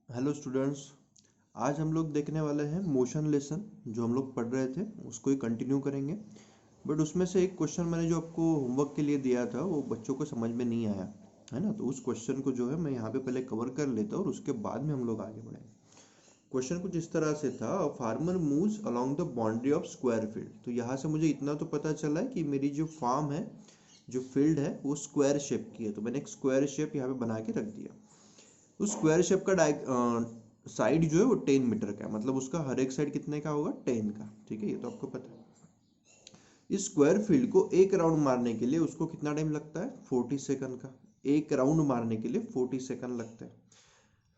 Hello students. आज हम लोग देखने वाले हैं मोशन लेसन। जो हम लोग पढ़ रहे थे उसको ही कंटिन्यू करेंगे। बट उसमें से एक क्वेश्चन मैंने जो आपको होमवर्क के लिए दिया था वो बच्चों को समझ में नहीं आया है ना। तो उस क्वेश्चन को जो है मैं यहाँ पे पहले कवर कर लेता हूँ और उसके बाद में हम लोग आगे बढ़ेंगे। क्वेश्चन कुछ इस तरह से था, a farmer moves along the boundary of square field. तो यहाँ से मुझे इतना तो पता चला है कि मेरी जो फार्म है, जो फील्ड है वो स्क्वायर शेप की है। तो मैंने एक स्क्वायर शेप यहाँ पे बना के रख दिया। उस स्क्वायर शेप का साइड जो है वो 10 मीटर का है, मतलब उसका हर एक साइड कितने का होगा, 10 का। ठीक है, ये तो आपको पता है। इस स्क्वायर फील्ड को एक राउंड मारने के लिए उसको कितना टाइम लगता है, 40 सेकंड का। एक राउंड मारने के लिए 40 सेकंड लगता है।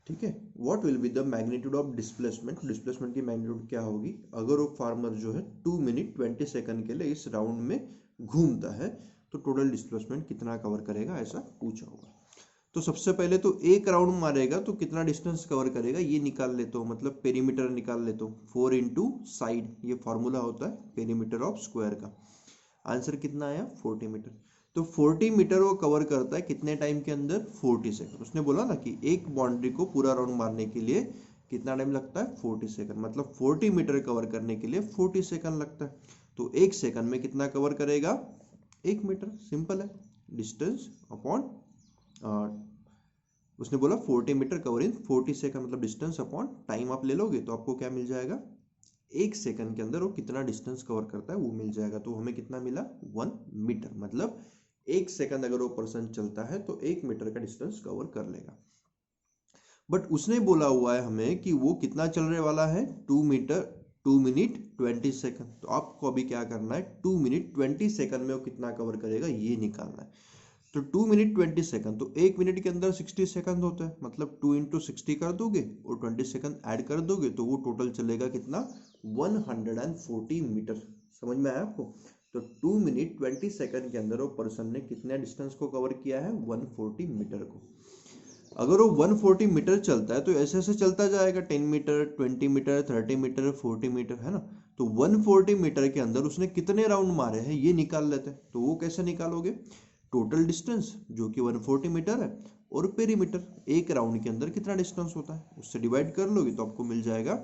ठीक है। What will be the magnitude of displacement, displacement की मैग्नीट्यूड क्या होगी अगर वो फार्मर जो है 2 मिनट 20 सेकंड के लिए इस राउंड में घूमता है, तो टोटल डिस्प्लेसमेंट कितना कवर करेगा, ऐसा पूछा होगा। तो सबसे पहले तो एक राउंड मारेगा तो कितना डिस्टेंस कवर करेगा ये निकाल लेता हूँ, मतलब पेरीमीटर निकाल लेता हूँ। 4 इंटू साइड, ये फॉर्मूला होता है पेरीमीटर ऑफ स्क्वायर का। आंसर कितना आया, 40 मीटर। तो 40 मीटर वो कवर करता है कितने टाइम के अंदर, 40 सेकंड। उसने बोला ना कि एक बाउंड्री को पूरा राउंड मारने के लिए कितना टाइम लगता है, 40 सेकंड। मतलब 40 मीटर कवर करने के लिए 40 सेकंड लगता है। तो एक सेकंड में कितना कवर करेगा, 1 मीटर। सिंपल है, डिस्टेंस अपॉन उसने बोला 40 मीटर कवर इन 40 सेकंड, मतलब डिस्टेंस अपॉन टाइम आप ले लोगे तो आपको क्या मिल जाएगा, एक सेकंड के अंदर वो कितना डिस्टेंस कवर करता है वो मिल जाएगा। तो हमें कितना मिला, 1 मीटर। मतलब एक सेकंड अगर वो पर्सन चलता है तो 1 मीटर का डिस्टेंस कवर कर लेगा। बट उसने बोला हुआ है हमें कि वो कितना चलने वाला है, 2 मीटर 2 मिनट 20 सेकंड। तो आपको अभी क्या करना है, 2 मिनट 20 सेकंड में वो कितना कवर करेगा ये निकालना है। तो 2 मिनट 20 सेकंड, तो 1 मिनट के अंदर 60 सेकंड होता है, मतलब 2 इंटू 60 कर दोगे और 20 सेकंड ऐड कर दोगे तो वो टोटल चलेगा कितना, 140 मीटर। समझ में आया आपको। तो 2 मिनट 20 सेकंड के अंदर वो पर्सन ने कितने डिस्टेंस को कवर किया है, 140 मीटर को। अगर वो 140 मीटर चलता है तो ऐसे ऐसे चलता जाएगा, 10 मीटर 20 मीटर 30 मीटर 40 मीटर, है ना। तो 140 मीटर के अंदर उसने कितने राउंड मारे हैं ये निकाल लेते हैं। तो वो कैसे निकालोगे, टोटल डिस्टेंस जो कि 140 मीटर है और पेरीमीटर, एक राउंड के अंदर कितना डिस्टेंस होता है उससे डिवाइड कर लोगे तो आपको मिल जाएगा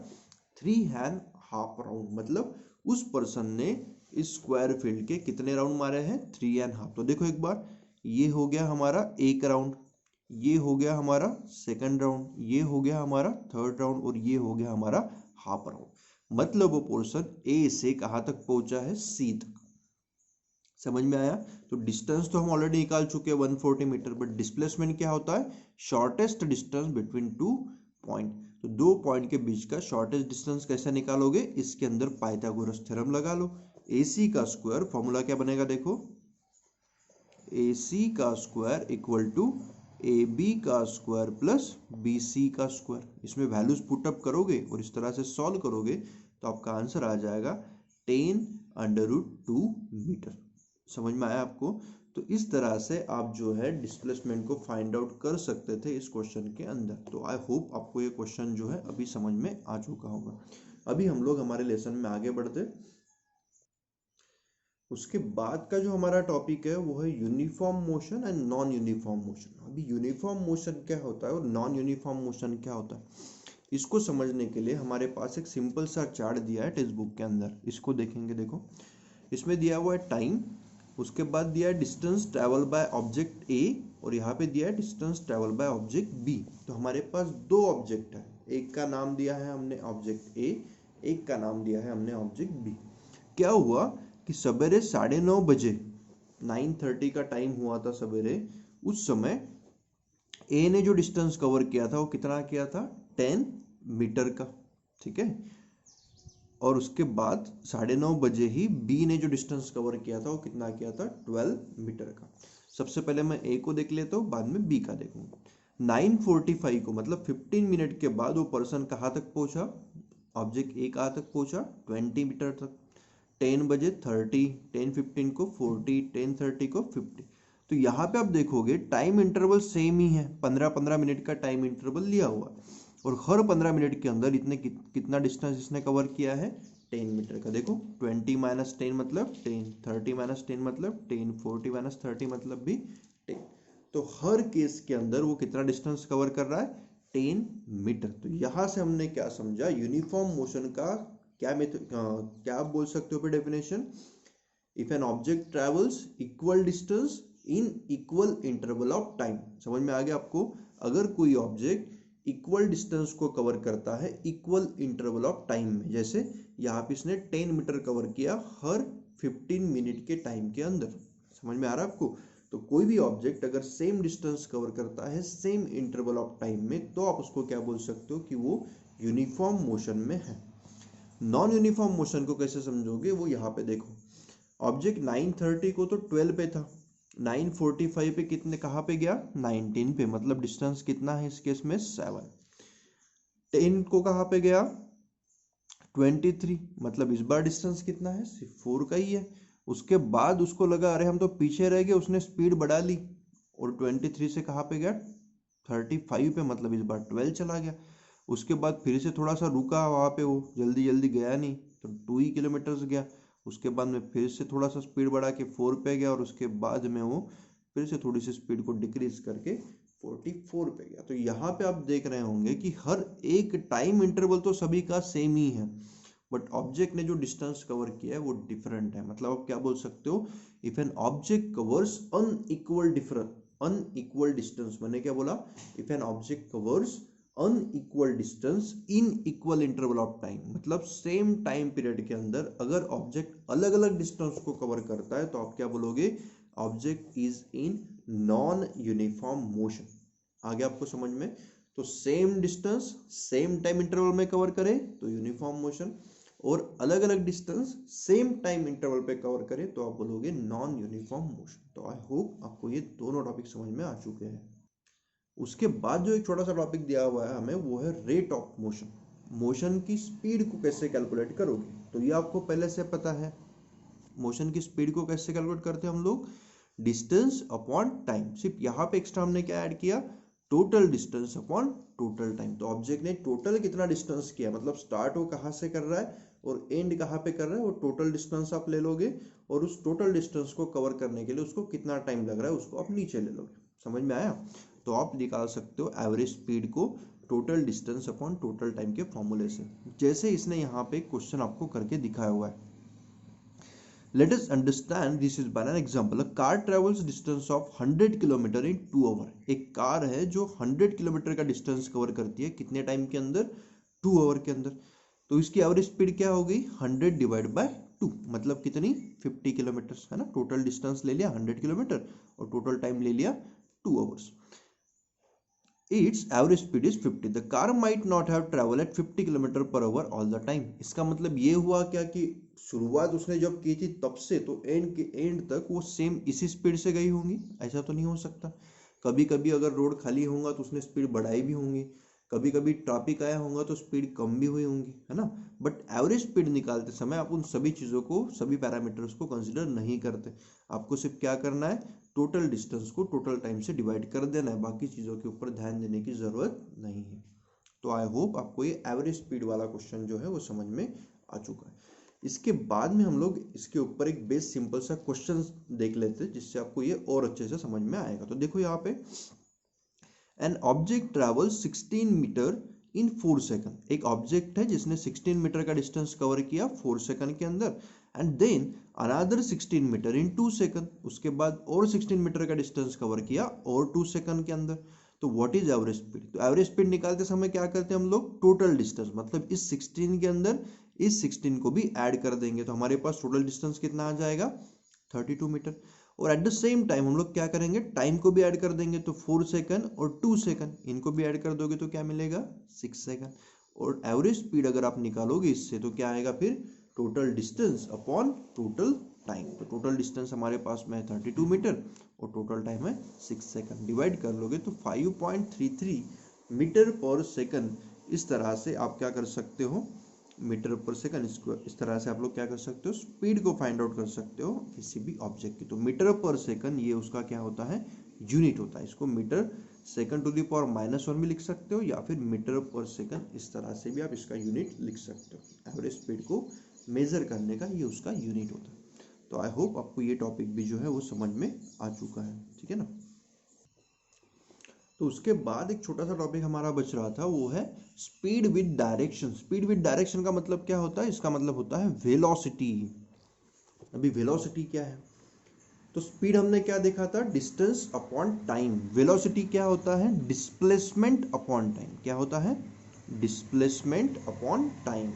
3.5 राउंड। मतलब उस पर्सन ने इस स्क्वायर फील्ड के कितने राउंड मारे हैं, 3.5। तो देखो एक बार, ये हो गया हमारा एक राउंड, ये हो गया हमारा सेकंड राउंड, ये हो गया हमारा थर्ड राउंड और ये हो गया हमारा हाफ राउंड। मतलब वो पोर्शन ए से कहाँ तक पहुंचा है, सी तक। समझ में आया। तो डिस्टेंस तो हम ऑलरेडी निकाल चुके हैं 140 मीटर, बट डिस्प्लेसमेंट क्या होता है, shortest distance between two point. तो दो पॉइंट के बीच का शॉर्टेस्ट डिस्टेंस कैसे निकालोगे, इसके अंदर पाइथागोरस थ्योरम लगा लो। AC का स्क्वायर, फॉर्मूला क्या बनेगा देखो, AC का स्क्वायर इक्वल टू AB का स्क्वायर प्लस BC का स्क्वायर। इसमें वैल्यूज पुटअप करोगे और इस तरह से सॉल्व करोगे तो आपका आंसर आ जाएगा 10√2 मीटर। समझ में आया आपको। तो इस तरह से आप जो है डिस्प्लेसमेंट को फाइंड आउट कर सकते थे इस क्वेश्चन के अंदर। तो आई होप आपको ये क्वेश्चन जो है अभी समझ में आ चुका होगा। अभी हम लोग हमारे लेसन में आगे बढ़ते। उसके बाद का जो हमारा टॉपिक है वो है uniform motion and non uniform motion. अभी यूनिफॉर्म मोशन क्या होता है और नॉन यूनिफॉर्म मोशन क्या होता है, इसको समझने के लिए हमारे पास एक सिंपल सा चार्ट दिया है टेक्स्ट बुक के अंदर। इसको देखेंगे, देखो इसमें दिया हुआ है टाइम, उसके बाद दिया है distance travel by object A और यहाँ पे दिया है distance travel by object B. तो हमारे पास दो ऑब्जेक्ट है, एक का नाम दिया है हमने ऑब्जेक्ट ए, एक का नाम दिया है हमने ऑब्जेक्ट बी। क्या हुआ कि सवेरे 9:30 बजे, 9:30 का टाइम हुआ था सवेरे, उस समय ए ने जो डिस्टेंस कवर किया था वो कितना किया था, 10 मीटर का। ठीक है। और उसके बाद 9:30 बजे ही बी ने जो डिस्टेंस कवर किया था वो कितना किया था, 12 मीटर का। सबसे पहले मैं ए को देख लेता हूँ, बाद में बी का देखूंगा। 9:45 को, मतलब 15 मिनट के बाद वो पर्सन कहाँ तक पहुंचा, ऑब्जेक्ट ए कहाँ तक पहुंचा, 20 मीटर तक। 10 बजे 30, 10:15 को 40, 10:30 को 50। तो यहाँ पे आप देखोगे टाइम इंटरवल सेम ही है, 15-15 मिनट का टाइम इंटरवल लिया हुआ। और हर 15 मिनट के अंदर इतने कितना डिस्टेंस इसने कवर किया है, 10 मीटर का। देखो 20 - 10 मतलब 10, 30 - 10 मतलब 10, 40 - 30 मतलब भी 10। तो हर केस के अंदर वो कितना डिस्टेंस कवर कर रहा है, 10 मीटर। तो यहाँ से हमने क्या समझा, यूनिफॉर्म मोशन का क्या क्या आप बोल सकते हो फिर definition, if an object travels equal distance in equal interval of time. समझ में आ गया आपको, अगर कोई ऑब्जेक्ट इक्वल डिस्टेंस को कवर करता है इक्वल इंटरवल ऑफ टाइम में, जैसे यहाँ पे इसने 10 मीटर कवर किया हर 15 मिनट के टाइम के अंदर। समझ में आ रहा है आपको, तो कोई भी ऑब्जेक्ट अगर सेम डिस्टेंस कवर करता है सेम इंटरवल ऑफ टाइम में, तो आप उसको क्या बोल सकते हो कि वो यूनिफॉर्म मोशन में है। नॉन यूनिफॉर्म मोशन को कैसे समझोगे, वो यहाँ पे देखो, ऑब्जेक्ट 9:30 को तो 12 पे था, 9:45 पे कितने कहाँ पे गया, 19 पे, मतलब डिस्टेंस कितना है इस केस में 7। 10 को कहाँ पे गया, 23, मतलब इस बार डिस्टेंस कितना है, सिर्फ 4 का ही है। उसके बाद उसको लगा अरे हम तो पीछे रह गए, उसने स्पीड बढ़ा ली और 23 से कहाँ पे गया, 35 पे, मतलब इस बार 12 चला गया। उसके बाद फिर से थोड़ा सा रुका वहाँ पे, वो जल्दी जल्दी गया नहीं, तो 2 ही किलोमीटर गया। उसके बाद में फिर से थोड़ा सा स्पीड बढ़ा के 4 पे गया, और उसके बाद में वो फिर से थोड़ी सी स्पीड को डिक्रीज करके 44 पे गया। तो यहाँ पे आप देख रहे होंगे कि हर एक टाइम इंटरवल तो सभी का सेम ही है, बट ऑब्जेक्ट ने जो डिस्टेंस कवर किया है वो डिफरेंट है। मतलब आप क्या बोल सकते हो, if an object covers unequal distance, मैंने क्या बोला, if an object covers unequal distance in equal interval of time, मतलब सेम टाइम पीरियड के अंदर अगर ऑब्जेक्ट अलग अलग डिस्टेंस को कवर करता है, तो आप क्या बोलोगे, object is in non uniform motion. आगे आपको समझ में, तो same distance same time interval में कवर करे तो यूनिफॉर्म मोशन, और अलग अलग डिस्टेंस सेम टाइम इंटरवल पे कवर करे तो आप बोलोगे नॉन यूनिफॉर्म मोशन। तो आई होप आपको ये दोनों टॉपिक समझ में आ चुके हैं। उसके बाद जो एक छोटा सा टॉपिक दिया हुआ है हमें, वो है रेट ऑफ मोशन। मोशन की स्पीड को कैसे कैलकुलेट करोगे, तो ये आपको पहले से पता है। मोशन की स्पीड को कैसे कैलकुलेट करते हैं हम लोग, डिस्टेंस अपॉन टाइम। सिर्फ यहाँ पे एक्स्ट्रा हमने क्या ऐड किया, total distance upon total time. तो ऑब्जेक्ट ने टोटल कितना डिस्टेंस किया, मतलब स्टार्ट वो कहाँ से कर रहा है और एंड कहाँ पे कर रहा है, वो टोटल डिस्टेंस आप ले लोगे, और उस टोटल डिस्टेंस को कवर करने के लिए उसको कितना टाइम लग रहा है उसको आप नीचे ले लोगे। समझ में आया, तो आप निकाल सकते हो एवरेज स्पीड को total distance upon total time के फॉर्मूले से, जैसे इसने यहाँ पे क्वेश्चन आपको करके दिखाया हुआ है। Let us understand this is by an example. A car travels distance of 100 kilometre in 2 hour. एक कार है जो 100 किलोमीटर का डिस्टेंस कवर करती है कितने टाइम के अंदर, 2 आवर के अंदर। तो इसकी एवरेज स्पीड क्या हो गई, 100 डिवाइड बाय 2, मतलब कितनी, 50 किलोमीटर, है ना। टोटल डिस्टेंस ले लिया 100 किलोमीटर और टोटल टाइम ले लिया 2 hours. Its average speed is 50. The car might not have traveled at 50 kilometre per hour all the time. इसका मतलब ये हुआ क्या कि शुरुआत उसने जब की थी तब से तो एंड के एंड तक वो सेम इसी स्पीड से गई होंगी, ऐसा तो नहीं हो सकता। कभी कभी अगर रोड खाली होगा तो उसने स्पीड बढ़ाई भी होंगी, कभी कभी ट्रैफिक आया होगा तो स्पीड कम भी हुई होंगी, है ना। बट एवरेज स्पीड निकालते समय आप उन सभी चीज़ों को, सभी पैरामीटर्स को कंसिडर नहीं करते। आपको सिर्फ क्या करना है, टोटल डिस्टेंस को टोटल टाइम से डिवाइड कर देना है, बाकी चीज़ों के ऊपर ध्यान देने की ज़रूरत नहीं है। तो आई होप आपको ये एवरेज स्पीड वाला क्वेश्चन जो है वो समझ में आ चुका है। इसके बाद में हम लोग इसके ऊपर एक बेस सिंपल सा क्वेश्चन देख लेते हैं, जिससे आपको ये और अच्छे से समझ में आएगा। तो देखो यहाँ पे, an object travel 16 metre in 4 second. एक ऑब्जेक्ट है जिसने 16 मीटर का डिस्टेंस कवर किया 4 सेकंड के अंदर, and then another 16 metre in 2 second. उसके बाद और 16 मीटर का डिस्टेंस कवर किया और 2 सेकंड के अंदर। तो व्हाट इज एवरेज स्पीड, तो एवरेज स्पीड निकालते समय क्या करते हैं हम लोग, टोटल डिस्टेंस, मतलब इस 16 के अंदर इस 16 को भी ऐड कर देंगे, तो हमारे पास टोटल डिस्टेंस कितना आ जाएगा, 32 मीटर। और एट द सेम टाइम हम लोग क्या करेंगे, टाइम को भी ऐड कर देंगे, तो 4 सेकंड और 2 सेकंड इनको भी ऐड कर दोगे तो क्या मिलेगा, 6 सेकंड। और एवरेज स्पीड अगर आप निकालोगे इससे तो क्या आएगा फिर, total distance upon total time. तो टोटल डिस्टेंस हमारे पास में है 32 मीटर और टोटल टाइम है 6 सेकंड। डिवाइड कर लोगे तो 5.33 मीटर पर सेकंड। इस तरह से आप क्या कर सकते हो, मीटर पर सेकंड स्क्वायर, इस तरह से आप लोग क्या कर सकते हो, स्पीड को फाइंड आउट कर सकते हो किसी भी ऑब्जेक्ट की। तो मीटर पर सेकंड ये उसका क्या होता है, यूनिट होता है। इसको metre second to the power -1 भी लिख सकते हो, या फिर मीटर पर सेकंड, इस तरह से भी आप इसका यूनिट लिख सकते हो। एवरेज स्पीड को मेजर करने का ये उसका यूनिट होता है। तो आई होप आपको ये टॉपिक भी जो है वो समझ में आ चुका है, ठीक है ना। तो उसके बाद एक छोटा सा टॉपिक हमारा बच रहा था, वो है speed with direction. Speed with direction का मतलब क्या होता है? इसका मतलब होता है वेलोसिटी। अभी वेलोसिटी क्या है? तो स्पीड हमने क्या देखा था? Distance upon time. वेलोसिटी क्या होता है? Displacement upon time. क्या होता है? Displacement upon time.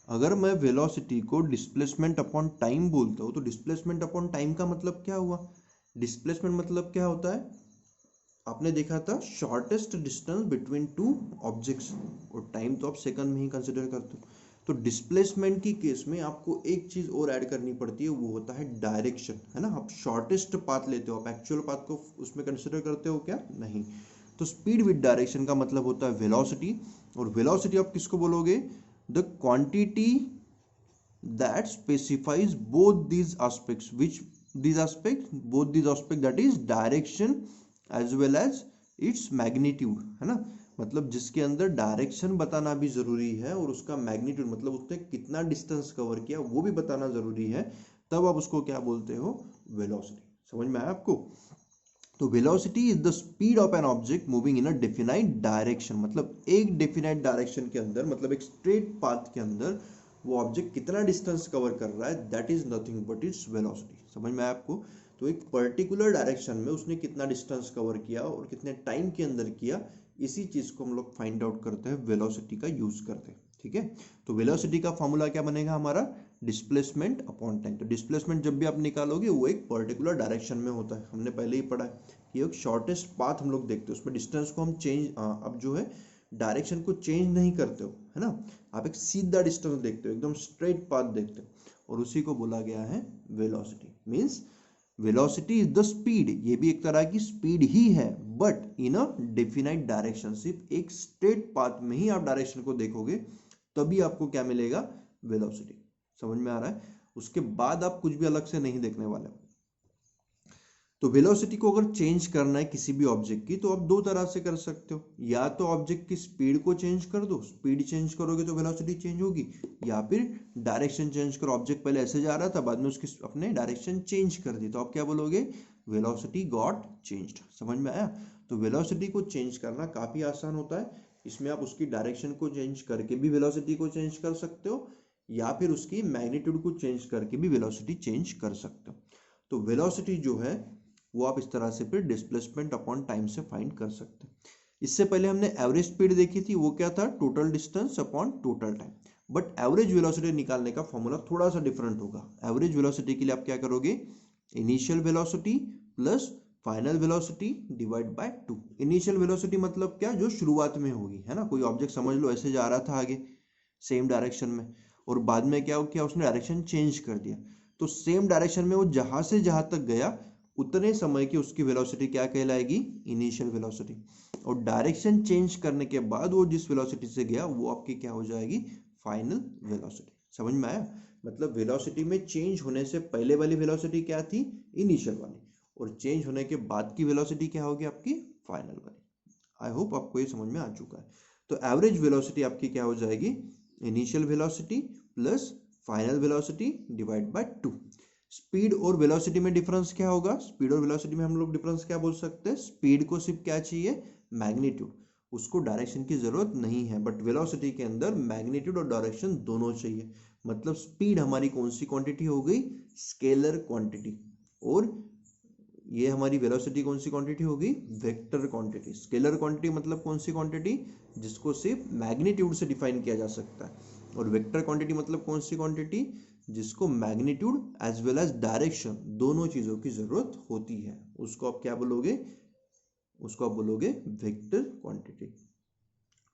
अगर मैं वेलोसिटी को डिस्प्लेसमेंट अपॉन टाइम बोलता हूँ तो डिस्प्लेसमेंट अपॉन टाइम का मतलब क्या हुआ? डिस्प्लेसमेंट मतलब क्या होता है? आपने देखा था shortest distance between two objects, और टाइम तो आप सेकंड में ही कंसिडर करते हो। तो डिस्प्लेसमेंट की केस में आपको एक चीज और ऐड करनी पड़ती है, वो होता है डायरेक्शन, है ना। आप शॉर्टेस्ट पाथ लेते हो, आप एक्चुअल पाथ को उसमें कंसिडर करते हो क्या? नहीं। तो स्पीड विद डायरेक्शन का मतलब होता है वेलोसिटी। और वेलोसिटी आप किसको बोलोगे? The quantity that specifies both these aspects, which these aspects, both these aspects, that is direction as well as its magnitude, है ना। मतलब जिसके अंदर डायरेक्शन बताना भी जरूरी है और उसका मैग्नीट्यूड मतलब उसने कितना डिस्टेंस कवर किया वो भी बताना जरूरी है, तब आप उसको क्या बोलते हो? वेलोसिटी। समझ में आया आपको? तो velocity is the speed of an object moving in a definite direction. मतलब एक डेफिनाइट डायरेक्शन के अंदर, मतलब एक स्ट्रेट पाथ के अंदर वो ऑब्जेक्ट कितना डिस्टेंस कवर कर रहा है, that is nothing but its velocity. समझ में आया आपको? तो एक पर्टिकुलर डायरेक्शन में उसने कितना डिस्टेंस कवर किया और कितने टाइम के अंदर किया, इसी चीज को हम लोग फाइंड आउट करते हैं, वेलोसिटी का यूज करते हैं। ठीक है। तो वेलोसिटी का फॉर्मूला क्या बनेगा हमारा? Displacement upon time. तो डिस्प्लेसमेंट जब भी आप निकालोगे वो एक पर्टिकुलर डायरेक्शन में होता है, हमने पहले ही पढ़ा है कि एक शॉर्टेस्ट पाथ हम लोग देखते हैं, उसमें डिस्टेंस को हम चेंज, अब जो है डायरेक्शन को चेंज नहीं करते हो, है ना। आप एक सीधा डिस्टेंस देखते हो, एकदम स्ट्रेट पाथ देखते हो, और उसी को बोला गया है velocity. Means velocity is the speed, ये भी एक तरह की स्पीड ही है, but in a definite direction. सिर्फ एक स्ट्रेट पाथ में ही आप डायरेक्शन को देखोगे तभी आपको क्या मिलेगा? वेलोसिटी। समझ में आ रहा है? उसके बाद आप कुछ भी अलग से नहीं देखने वाले। तो वेलोसिटी को अगर चेंज करना है किसी भी ऑब्जेक्ट की, तो आप दो तरह से कर सकते हो। या तो ऑब्जेक्ट की स्पीड को चेंज कर दो, स्पीड चेंज करोगे तो वेलोसिटी चेंज होगी, या फिर डायरेक्शन चेंज करो। ऑब्जेक्ट पहले ऐसे जा रहा था, बाद में उसकी अपने डायरेक्शन चेंज कर दी, तो आप क्या बोलोगे? Velocity got changed. समझ में आया? तो वेलोसिटी को चेंज करना काफी आसान होता है। इसमें आप उसकी डायरेक्शन को चेंज करके भी वेलोसिटी को चेंज कर सकते हो, या फिर उसकी मैग्नीट्यूड को चेंज करके भी वेलोसिटी चेंज कर सकते हो। तो वेलोसिटी जो है वो आप इस तरह से फिर डिस्प्लेसमेंट अपॉन टाइम से फाइंड कर सकते हैं। इससे पहले हमने एवरेज स्पीड देखी थी, वो क्या था? Total distance upon total time. But average velocity निकालने का फॉर्मूला थोड़ा सा डिफरेंट होगा। एवरेज वेलोसिटी के लिए आप क्या करोगे? Initial velocity plus final velocity divide by 2। Initial velocity मतलब क्या? जो शुरुआत में होगी, है ना। कोई ऑब्जेक्ट समझ लो ऐसे जा रहा था आगे सेम डायरेक्शन में, और बाद में क्या किया उसने? डायरेक्शन चेंज कर दिया। तो सेम डायरेक्शन में वो जहां से जहां तक गया उतने समय की उसकी वेलोसिटी क्या कहलाएगी? Initial velocity. और डायरेक्शन चेंज करने के बाद वो जिस वेलोसिटी से गया वो आपकी क्या हो जाएगी? Final velocity. समझ में आया? मतलब वेलोसिटी में चेंज होने से पहले वाली वेलोसिटी क्या थी? इनिशियल वाली। और चेंज होने के बाद की वेलोसिटी क्या होगी आपकी? फाइनल वाली। आई होप आपको ये समझ में आ चुका है। तो एवरेज वेलोसिटी आपकी क्या हो जाएगी? Initial velocity plus final velocity divide by 2। Speed और वेलोसिटी में डिफरेंस क्या होगा? स्पीड और वेलोसिटी में हम लोग डिफरेंस क्या बोल सकते हैं? स्पीड को सिर्फ क्या चाहिए? मैग्नीट्यूड, उसको डायरेक्शन की जरूरत नहीं है। बट वेलोसिटी के अंदर मैग्नीट्यूड और डायरेक्शन दोनों चाहिए। मतलब स्पीड हमारी कौन सी क्वांटिटी हो गई? Scalar quantity. और ये हमारी वेलोसिटी कौन सी क्वांटिटी होगी? Vector quantity. स्केलर क्वांटिटी मतलब कौन सी क्वांटिटी? जिसको सिर्फ मैग्नीट्यूड से डिफाइन किया जा सकता है। और वेक्टर क्वांटिटी मतलब कौन सी क्वांटिटी? जिसको magnitude as well as direction दोनों चीजों की जरूरत होती है। उसको आप क्या बोलोगे? उसको आप बोलोगे वेक्टर क्वांटिटी।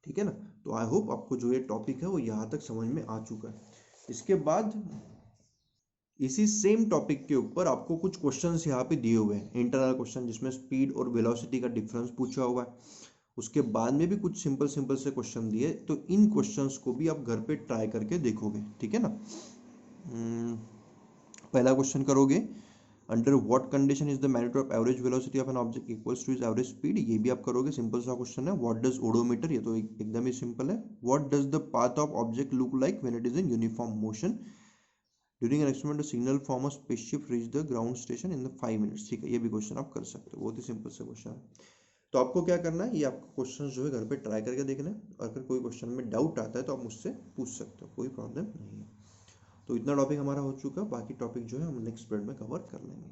ठीक है ना। तो आई होप आपको जो ये टॉपिक है वो यहाँ तक समझ में आ चुका है। इसके बाद इसी सेम टॉपिक के ऊपर आपको कुछ क्वेश्चंस यहाँ पे दिए हुए हैं, इंटरनल क्वेश्चन, जिसमें स्पीड और वेलोसिटी का डिफरेंस पूछा हुआ है। उसके बाद में भी कुछ सिंपल सिंपल से क्वेश्चन दिए, तो इन क्वेश्चंस को भी आप घर पे ट्राई करके देखोगे। ठीक है ना। पहला क्वेश्चन करोगे, under what condition is the magnitude of average velocity of an object equals two is average speed. ये भी आप करोगे, सिंपल सा क्वेश्चन है। व्हाट डज ओडोमीटर, ये तो एकदम ही सिंपल है। What does the path of object look like when it is in uniform motion during an experiment signal from a spaceship reach the ground station in the 5 minutes. ठीक है, ये भी question आप कर सकते हो, बहुत ही सिंपल सा क्वेश्चन है। तो आपको क्या करना है, ये आपको क्वेश्चन जो है घर पे ट्राई करके देखना है, और अगर कोई क्वेश्चन में डाउट आता है तो आप मुझसे पूछ सकते हो, कोई प्रॉब्लम नहीं है। तो इतना टॉपिक हमारा हो चुका, बाकी टॉपिक जो है हम नेक्स्ट पीरियड में कवर कर लेंगे।